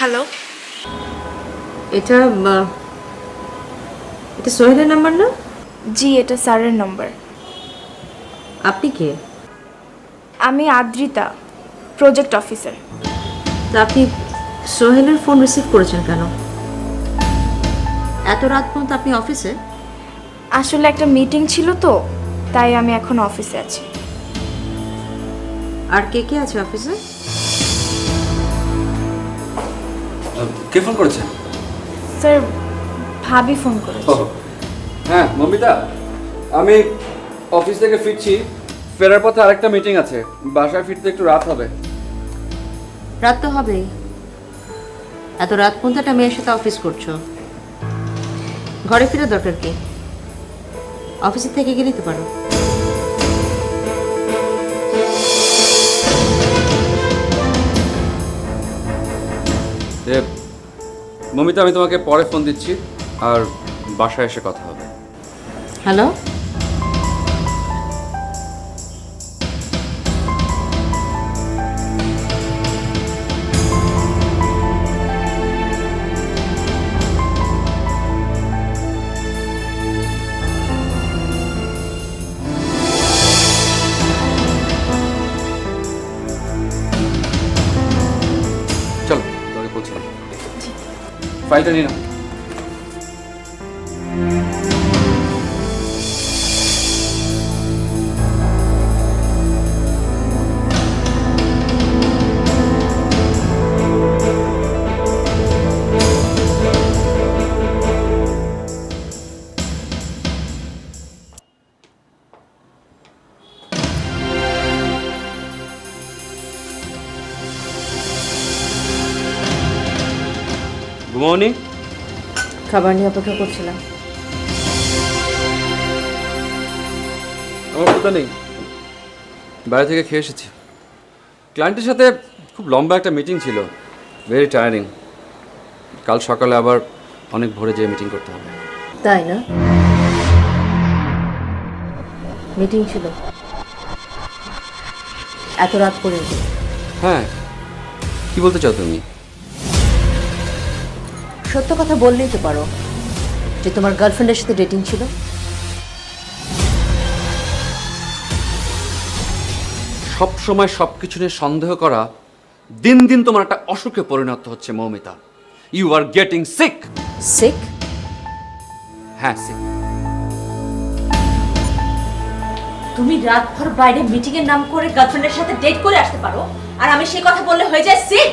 Hello, এটা এটা সোহেলের number না? জি এটা স্যারের নম্বর। আপনি কে? আমি আদ্রিতা, প্রজেক্ট অফিসার। তা আপনি সোহেলের ফোন রিসিভ করেছেন কেন? এত রাত পর্যন্ত আপনি অফিসে? আসলে একটা মিটিং ছিল তো, তাই আমি এখন অফিসে আছি। আর কে কে আছে অফিসে? কে ফোন করেছেন? স্যার, ভাবি ফোন করেছে। হ্যাঁ মমিতা, আমি অফিস থেকে ফিরছি, ফেরার পথে আরেকটা মিটিং আছে, বাসায় ফিরতে একটু রাত হবে। রাত তো হবেই। এত রাত পর্যন্ত একটা মেয়ের সাথে অফিস করছো, ঘরে ফিরে দরকার কি? অফিসে থেকে গেলেই তো পারো। মমিতা, আমি তোমাকে পরে ফোন দিচ্ছি, আর বাসায় এসে কথা হবে। হ্যালো, চলো তোমাকে পৌঁছালাম, ফাইলটা নিয়ে নাও। ঘুমাওনি? খাবার নিয়ে অপেক্ষা করছিলাম। আমার কথা নেই, বাইরে থেকে খেয়ে এসেছি। ক্লায়েন্টের সাথে খুব লম্বা একটা মিটিং ছিল, ভেরি টায়ারিং। কাল সকালে আবার অনেক ভোরে যেয়ে মিটিং করতে হবে। তাই না? মিটিং ছিল এত রাত পর্যন্ত? হ্যাঁ, কি বলতে চাও তুমি? সত্য কথা বললেই তো পারো যে তোমার গার্লফ্রেন্ডের সাথে ডেটিং ছিল। সব সময় সব কিছু নিয়ে সন্দেহ করা দিন দিন তোমার একটা অসুখে পরিণত হচ্ছে Moumita. You are getting sick. Sick? হ্যাঁ সিক। তুমি রাতভর বাইরে মিটিং এর নাম করে গার্লফ্রেন্ডের সাথে ডেট করে আসতে পারো, আর আমি সেই কথা বললে হয়ে যায় সিক?